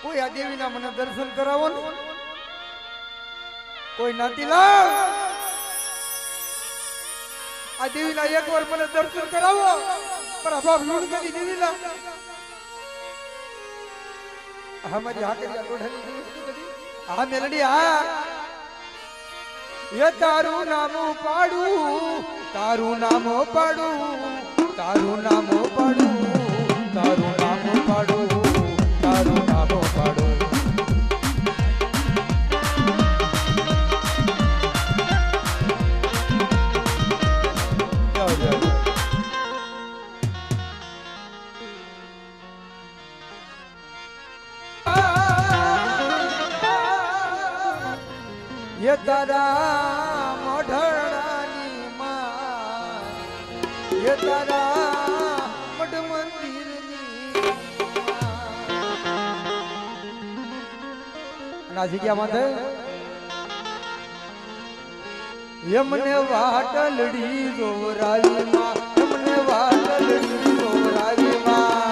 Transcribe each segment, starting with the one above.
કોઈ આ દેવીના મને દર્શન કરાવો ને કોઈ નાતી લાવ આ દેવીના એકવાર મને દર્શન કરાવો પર બાપ લૂણ કરી દેવીના હમારી હાકરિયા ટોઢાની દેવી આ મેલડી આ એ તારું નામ પાડું તારું નામ પાડું તારું નામ પાડું તારું નામ પાડું તારું નામ પાડું ये तारा मढ़ानी मां ये तारा मढ़ मंदिરની ના જગ્યા માથે યમને વાટલડી દોરાવી માં યમને વાટલડી દોરાવી માં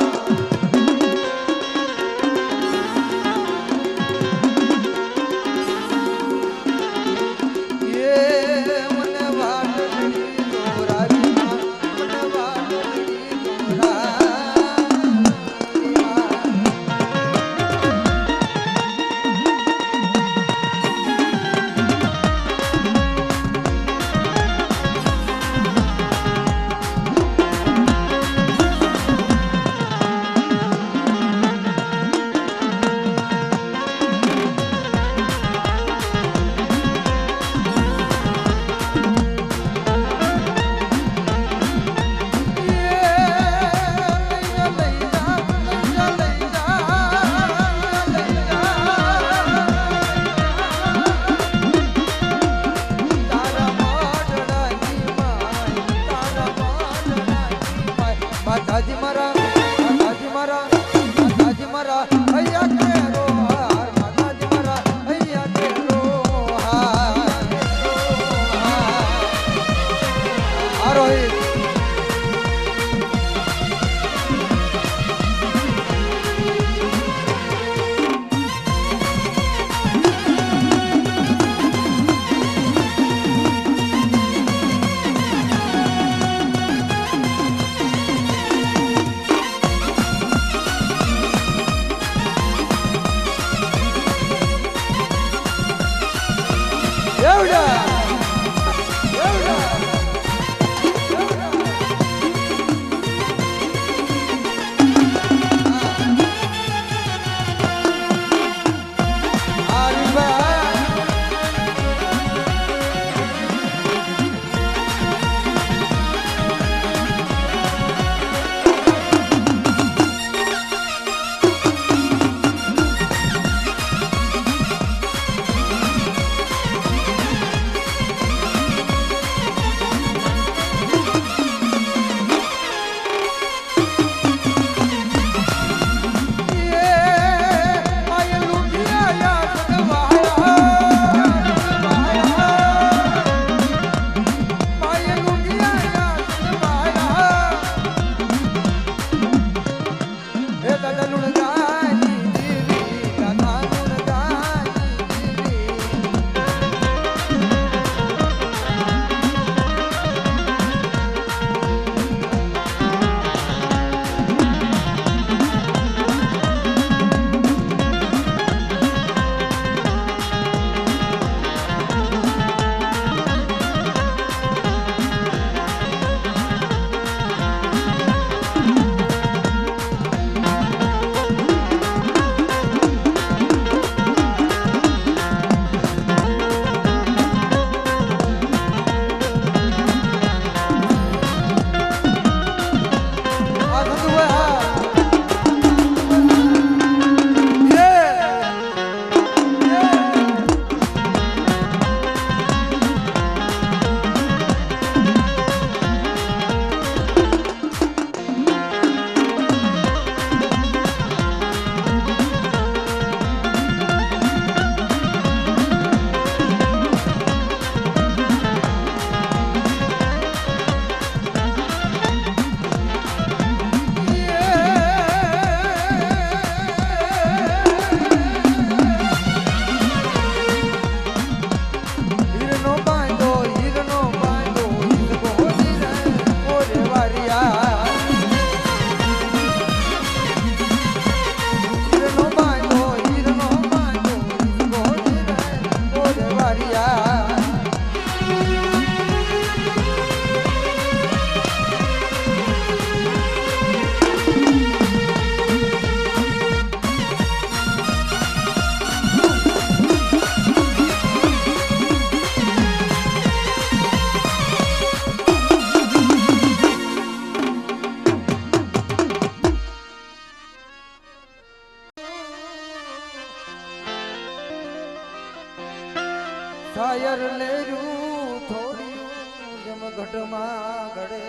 સાયર લેરું થોડ્યું જેમ ઘટમાં ઘડે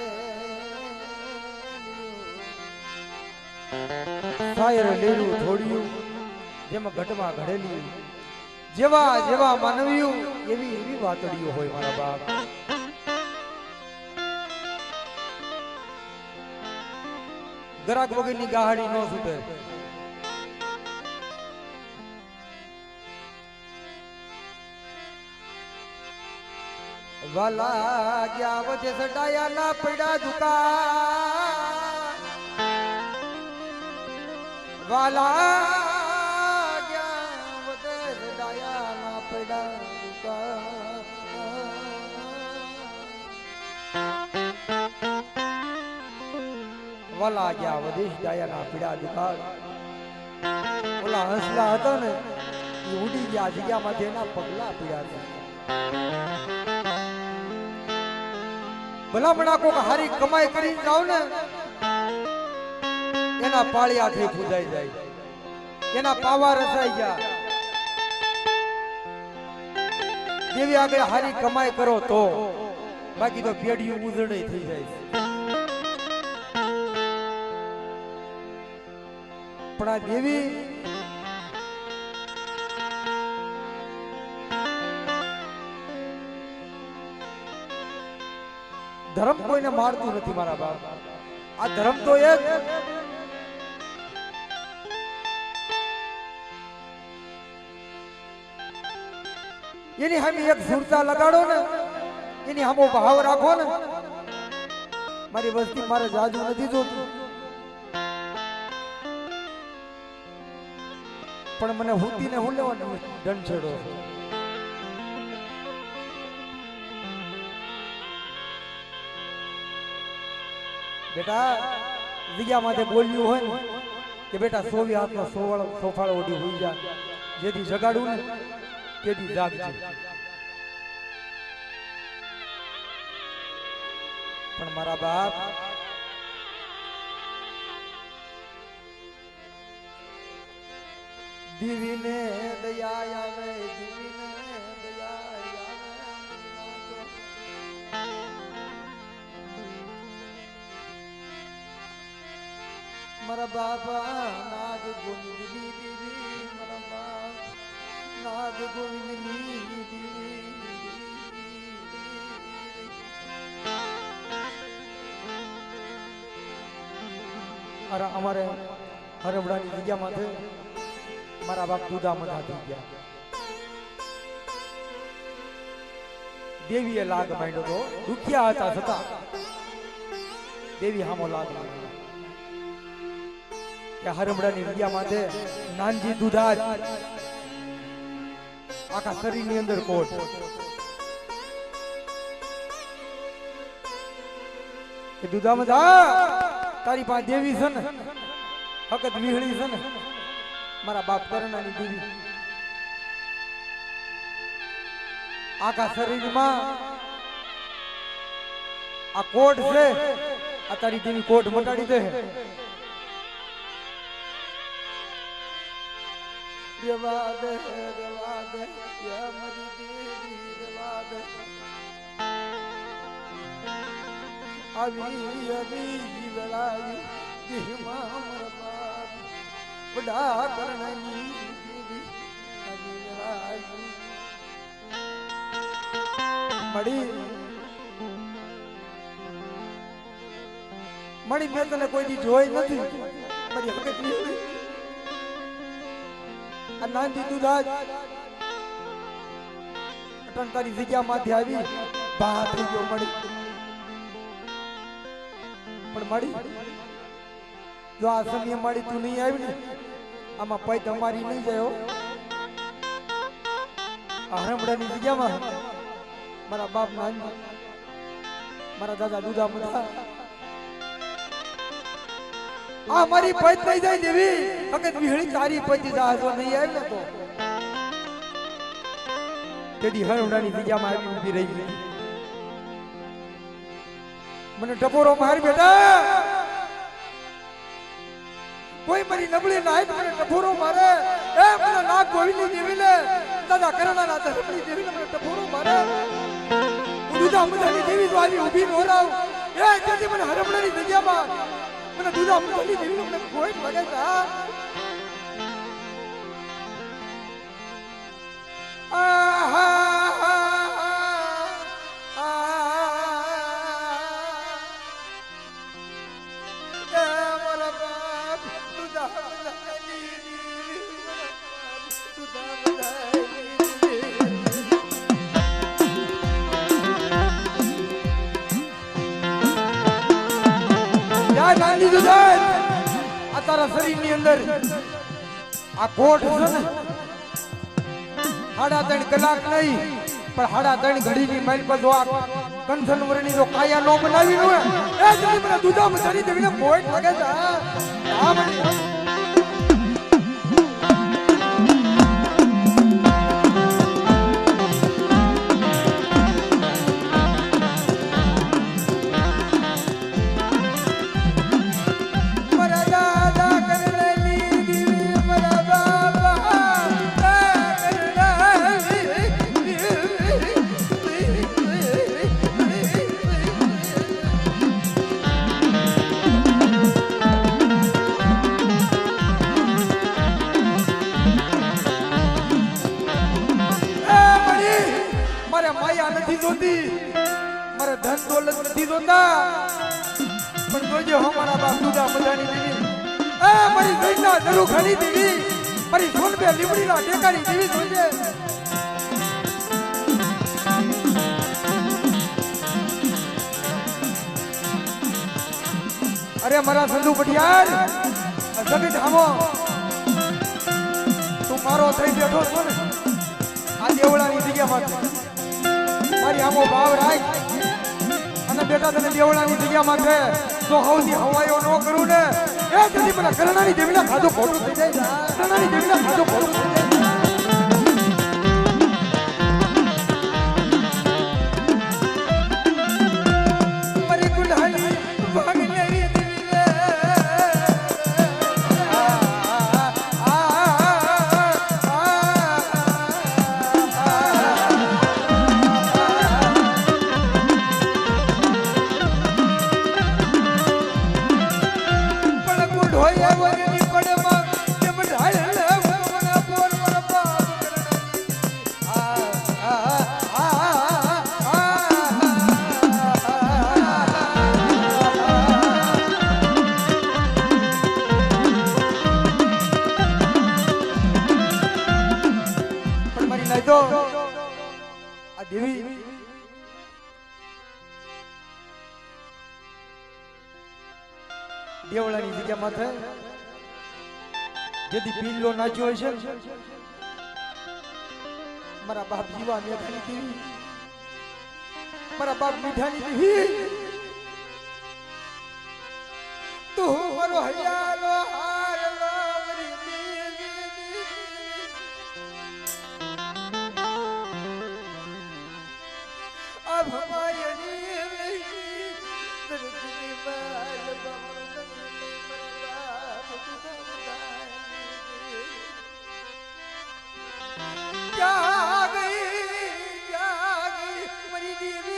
સાયર લેરું થોડ્યું જેમ ઘટમાં ઘડેલી જેવા જેવા માનવ્યું એવી એવી વાતડીઓ હોય મારા બાપ ગરાક વગરની ગાહડી નો છૂટે વાલા ગયા વજે સડાયા ના પડ્યા દુકા વાલા ગયા વજે સડાયા ના પડ્યા દુકા વાલા ગયા વજે સડાયા ના પડ્યા દુકા ઓલા હંસલા હતા ને એ ઉડી ગયા જગ્યામાંથી એના પગલા પીડ્યા હતા ભલામણા કોક હારી કમાઈ કરીને જાવ ને એના પાળિયાથી ફૂજાઈ જાય એના પાવા રસાઈ ગયા દેવી આગળ હારી કમાઈ કરો તો બાકી તો પેઢીઓ ઉજળી થઈ જાય પણ આ દેવી ધર્મ કોઈને મારતું નથી મારા બાપ આ ધર્મ તો એક એની સામે એક સુરતા લગાડો ને એની સામો ભાવ રાખો ને મારી વસ્તી મારે જાજુ નથી જોતું પણ મને હુતીને હું લેવાનું દંડ છેડો બેટા વિજ્ઞા માટે બોલ્યું હોય ને કે બેટા 100 હાથનો સોફાળો ઓઢી હોઈ જા જેથી જગાડું ને તેથી જાગજે પણ મારા બાપ દીવીને દયા આવે દીવીને દયા મારા બાપા નાગ ગોવિંદની દીવી મારા બાપ નાગ ગોવિંદની દીવી અરે અમારે હરવડાની જગ્યામાં મારા બાપ દુધામણા થઈ ગયા દેવીએ લાગ માંડ્યો તો દુખિયા હતા છતાં દેવી હામો લાગ માંડ્યો કે હરમડાની વિદ્યા માટે નાનજી દુધાજ આખા શરીરની અંદર કોટ કે દુધામાં જા તારી પાસે દેવી છે ને હકત વિહળી છે ને મારા બાપ કરણાની દેવી આખા શરીરમાં આ કોટ છે આ તારી દેવી કોટ મટાડી દે રેવાદે રેવાદે યા મરી દેવી રેવાદે આવી આવી વેળાવી દેહમાં મારા બાપ બડા કરણાની દેવી આવી વેળાવી મળી મેં તને કોઈ દી જોઈ નથી મારી હકત નહીં આ નાનજી દુધાજ અટણ તારી જગ્યામાંથી આવી બહાર થઈ ગયો મળી પણ મળી જો આ સમય મળી તું નહીં આવી ને આમાં પૈ તમારી નહીં જાય આ હરમડાની જગ્યામાં મારા બાપ નાનજી મારા દાદા દુધામણા આ મારી પૈત થઈ જાય દેવી અગર વિહળી તારી પૈત જાજો નહીં આવે ને તો તેડી હરવડાની જગ્યામાં આવી ઊભી રહી ગઈ મને ટપોરો માર બેટા કોઈ મારી નબળી નાઈટ મને ટપોરો મારે એ મને નાક ગોવીની દેવીને દાદા કરણાના ધરપડી દેવીને મને ટપોરો મારે હું દુધા મજાની દેવી તો આવી ઊભી નો રાવ એ જેથી મને હરમણાની જગ્યામાં મને દુધા મજાની દેવીને મને કોઈ લાગે છે તારા શરીરની અંદર આ કોટ છે ને 3.5 કલાક નહીં પણ 3.5 ઘડીની માઇલ પર જો આ કંસન વરની જો કાયા નો બનાવી હોય એ જલ્દી મને દૂધા મચારી દેવીને કોટ લાગે છે આ મને મારે ધન દોલત નથી જોતા પણ જોજો હમારા બાપ દુધા મજાની દેવી એ મારી જૈના નરુ ખાની દેવી મારી સોનબે લીમડીના ટેકાની દેવી જોજે અરે મારા સંધુ પટિયાર જગત હામો તું મારો થઈ બેઠો છો ને આ દેવળાની જગ્યામાં મારી આમો ભાવ રાખ અને બેટા તને દેવળાની જગ્યામાં છે તો હવથી હવાયો ન કરું ને એ જલ્દી મને કરણાની દેવીના ખાધું ખોટું થઈ જાય કરણાની દેવીના ખાધું ખોટું થઈ જાય મારી ગુલાલી ભાગનેરી દેવળાની જગ્યામાં છે જેથી પીલો નાચ્યો હોય છે મારા બાપ જીવા મેઘાની દેવી મારા બાપ મીઠાની દેવી તું મારો હૈયાલો હારલો મારી દેવી अब हमारी धरती बाल क्या गई मरी देवी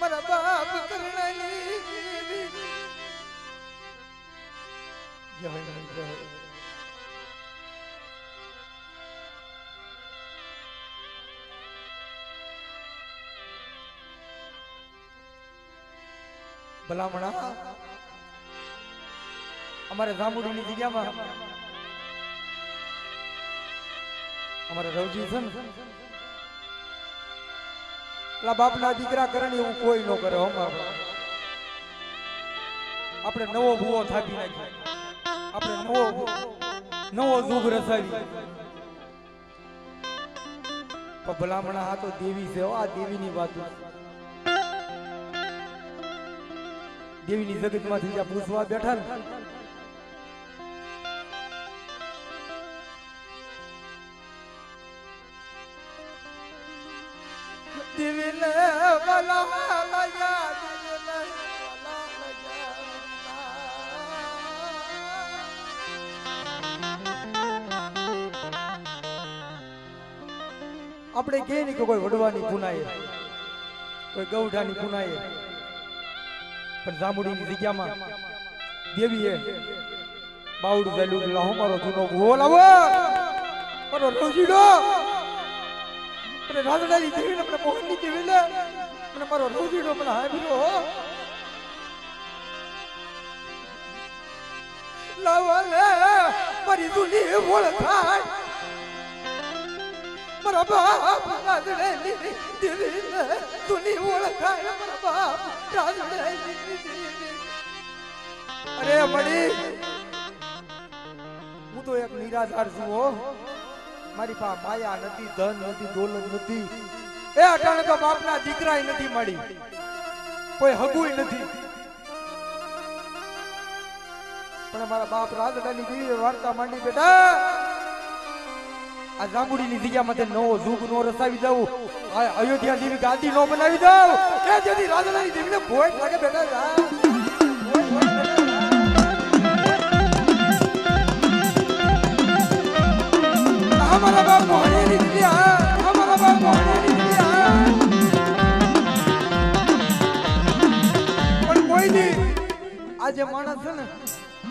મારા બાપ કરણાની જય જય ભલામણા અમારે જામુડીની જગ્યામાં અમારા રવજી છે ને લા બાપના દીકરા કરે ને એવું કોઈ ન કરે આપણે નવો ભૂવો થાપી નાખી આપણે નવો દુઃખ રસાવી પણ ભલામણા આ તો દેવી છે આ દેવીની વાત દેવીની જગતમાંથી જ્યાં પૂછવા બેઠા ને ભલા આપણે કે નહીં કે કોઈ વડવાની પુનાએ કોઈ ગૌઢાની પુનાએ પણ જાંબુડીની જગ્યામાં દેવીએ બાવડું વેલું લાહો મારો જૂનો બોલાવો મારો રોજીડો મને રાધડાની દેવીને મને મોહનની દેવીને મને મારો રોજીડો મને હાબીરો લાવલે મારી દુની ઓળખાય મારા બાપ રાધડાની દેવીને દુની ઓળખાય મારા બાપ રાધડાની દેવી અરે મળી હું તો એક નિરાધાર છું હો મારી પાસે માયા નથી ધન નથી દોલત નથી એ અટાણે તો બાપના દીકરાય નથી મળી કોઈ હગુય નથી પણ મારા બાપ રાધડાની દેવી વાર્તા માંડી બેટા આ જાંબુડીની જગ્યામાં તે નવો જુગ નો રસાવી દઉં અયોધ્યા દેવી ગાદી નો બનાવી દઉં એ જેથી રાધડાની દેવીને ભોય લાગે બેટા हमारा बाप मोहनी नहीं दिया हमारा बाप मोहनी नहीं दिया પણ કોઈ દી આજે માણસ છે ને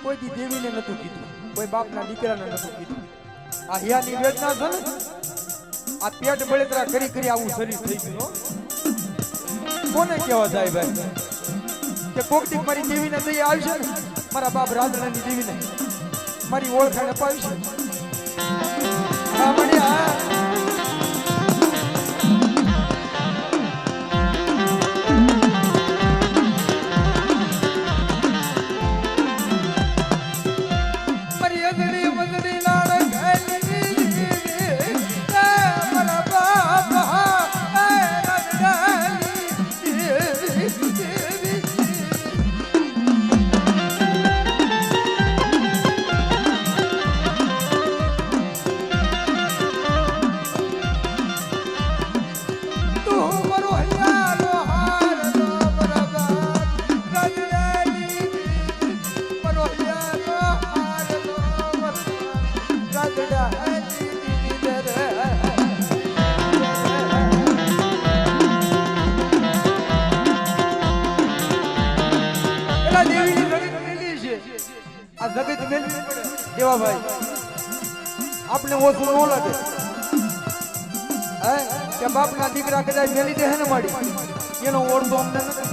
કોઈ દી દેવીને નતું કીધું કોઈ બાપના દીકરાને નતું કીધું આ હિયાની વેદના છે ને આ પેટ બળતરા કરી કરી આવું શરીર થઈ ગયું કોને કહેવા જાય ભાઈ કે કોકટીક મારી દેવીને દઈ આવશે ને મારા બાપ રાધડાની દેવીને મારી ઓળખાણ અપાવશે જગત મેળવી પડે દેવા ભાઈ આપણે ઓછું ન લાગે કે બાપના દીકરા કદાચ મેલી દે હે ને માડી એનો ઓળતો અમને નથી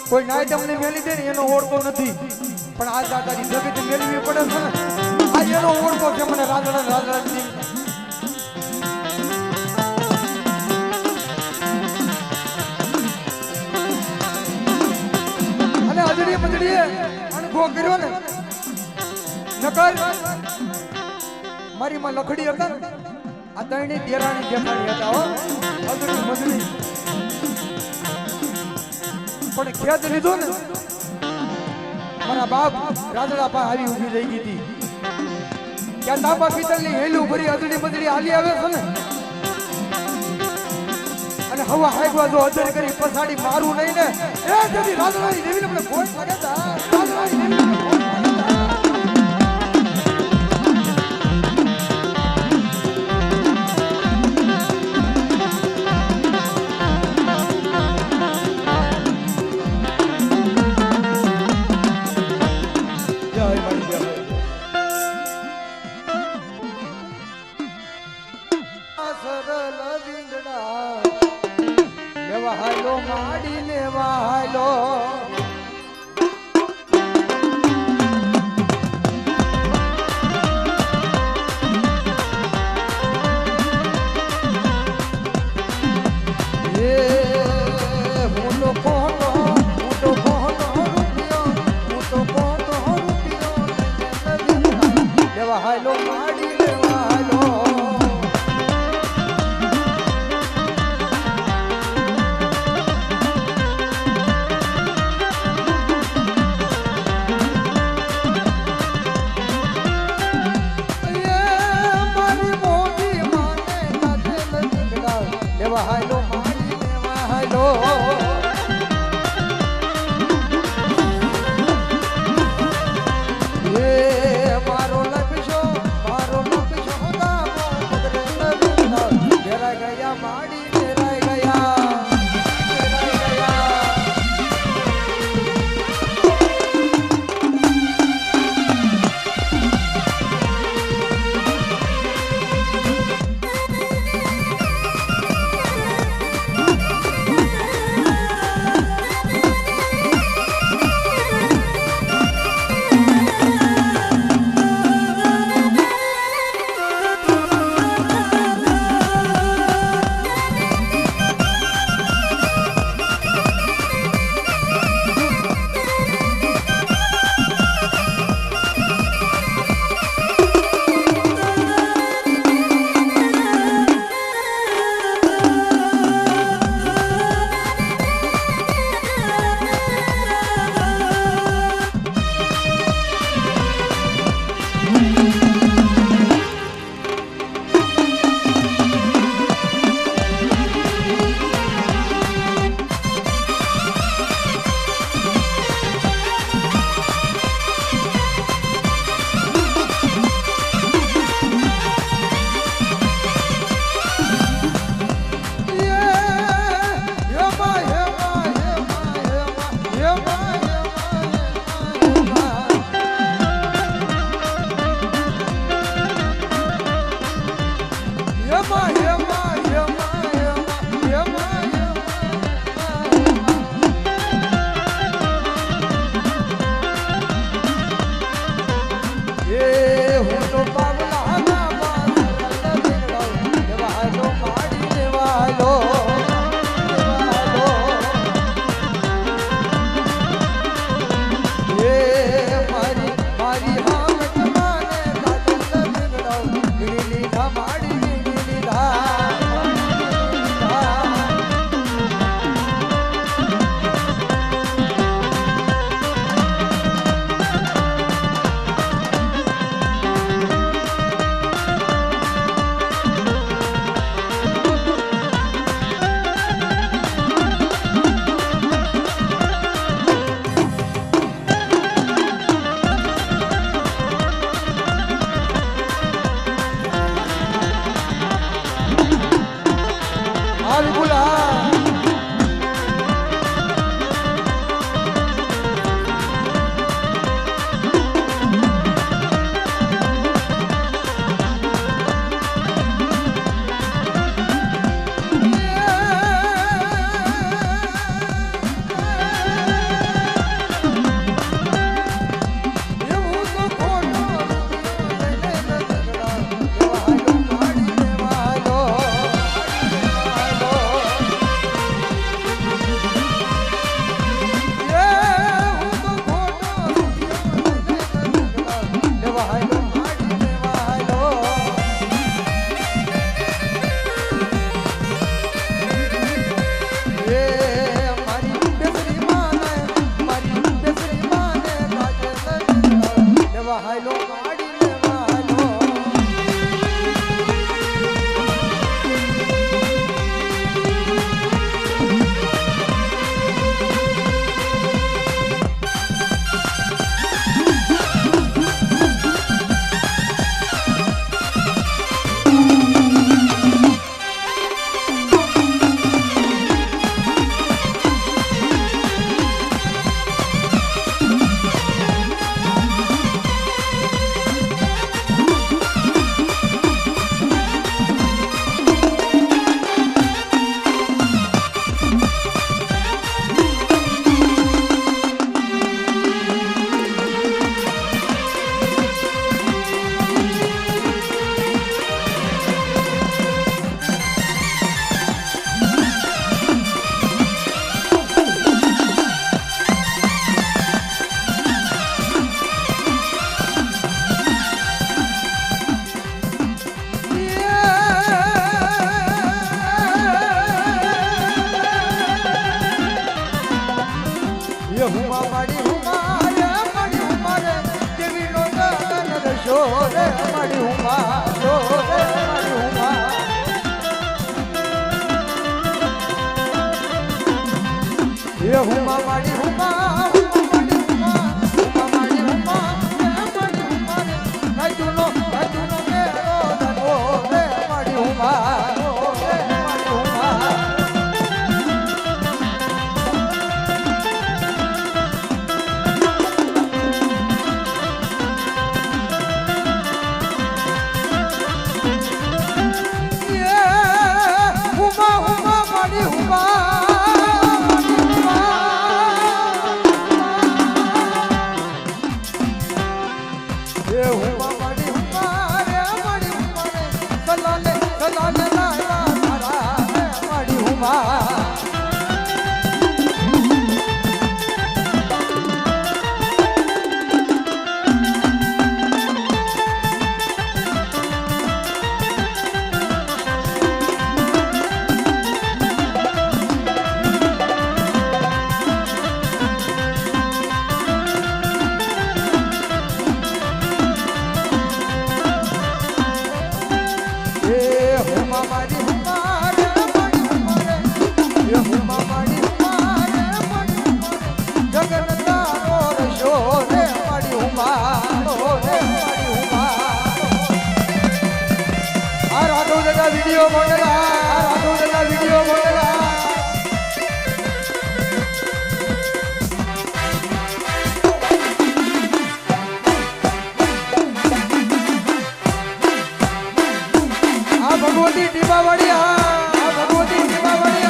કોઈ નાઈટ અમને મેલી દે ને એનો ઓળતો નથી પણ આ દાદાની જગત મેળવી પડે છે ને આ એનો ઓળતો છે મને રાધડા રાધડા અને અજડીએ મજડીએ અણભો કર્યો ને નકર મારી માં લખડી હતા ને આ તણી દેરાણી જેઠાણી હતા હો અજડી મજડી પણ ખેદ લીધો ને મારા બાપ રાધડા પા આવી ઊભી રહી ગઈ હતી ક્યાં તાંબા પિત્તળની હેલું ભરી અજડી મજડી હાલી આવે છે ને અને હવા હાઈગવા જો અજર કરી પછાડી મારું નહીં ને એ જદી રાધડાની દેવીને મને ભોજ લાગે તા રાધડાની દેવીને ભોજ લાગે હાલો માડી લેવા હાલો હાલો માડી લેવા હાલો હાલો મારી એ હુમા માડી હુમા वीडियो मोडला वीडियो मोडला आ भगवती दीपावली भगवती दीपावली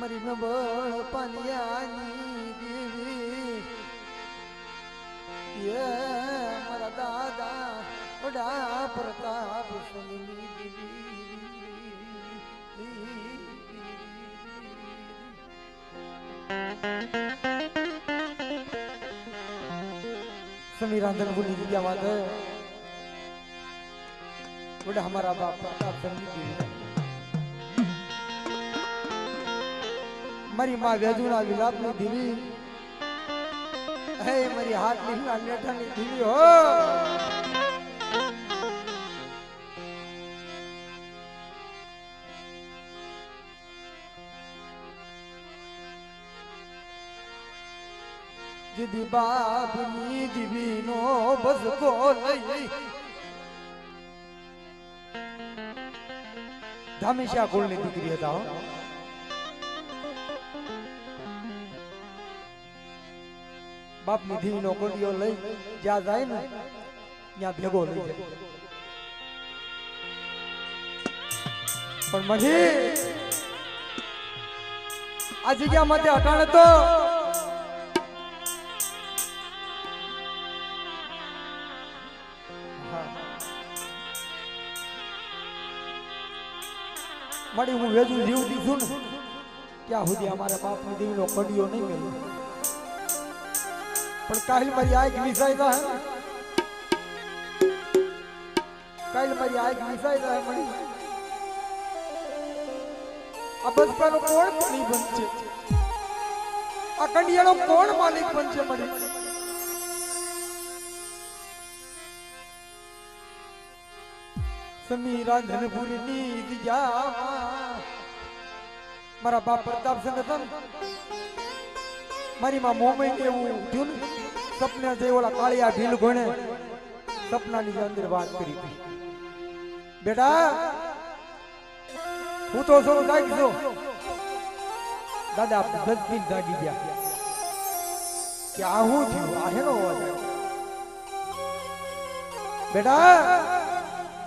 मरी नबळ पाण्यानी देवी ये मरा दादा बडा प्रताप सुनी देवी समीरांधन बोली क्या बात है बड़ा हमारा बाप प्रताप सुनी देवी मरी माँ वेदुना विलाप में दीवी है मरी हाथ में लेठा में दीवी हो जिदी बाप नी दीवी नो बस को लई हमेशा कोलने दीकरी हता हो बाप निधि नो कोलियो लई ज्या जाए ने या भेगो लई जाए पण मजी आ जग्या मते हटाणे तो मड़ी हूँ वेजू जीव दीधुं ने क्या हुदी हमारे बाप ने दी नो कडियो नहीं मिलो पण काल मरी आग विसायता है काल मरी आग विसायता है मड़ी अब बचपन कोण पानी बनचे आ कंडियानो कोण मालिक बनचे मड़ी समीरा धनपुरी नीत जा मारा बाप प्रताप संगतन મારી માં મોમે એવું થયું ને સપને જે ઓલા કાળિયા ઢીલ ગણે સપનાની અંદર વાત કરી હતી બેટા હું તો શું જાગજો દાદા જલ્દી જાગી ગયા કે આ હું થયું આ હેનો અવાજ બેટા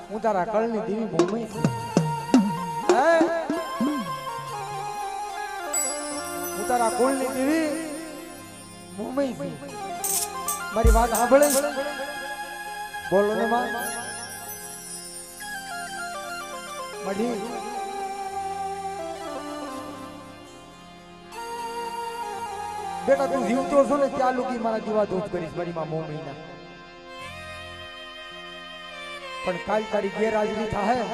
હું તારા કળની દેવી મોમે છું હું તારા કુળની દેવી મોમે છું મારી વાત સાંભળે બોલો ને માં મઢી બેટા તું જીવતો છો ને ત્યાં લોકો મારા દીવા ધૂપ કરીશ મારી માં મોમીના પણ કાલ તારી ગેરહાજરી થાય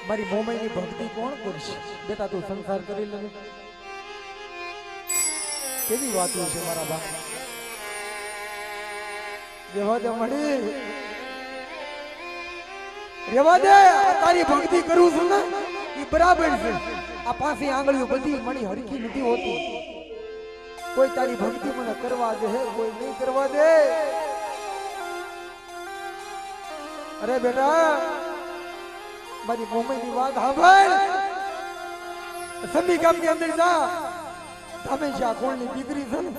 મારી મોમીની ભક્તિ કોણ કરશે બેટા તું સંસાર કરી લે કેવી વાતો છે મારા બાપ રેવા દે મળી રેવા દે તારી ભક્તિ કરું છું ને એ બરાબર છે આ પાછી આંગળીઓ બધી મળી હરખી નથી હોતી કોઈ તારી ભક્તિ મને કરવા દે કોઈ નહીં કરવા દે અરે બેટા મારી મોમીની વાત સાંભળ સમી ગામની અંદર જા હંમેશા કોણની દીકરી છે ને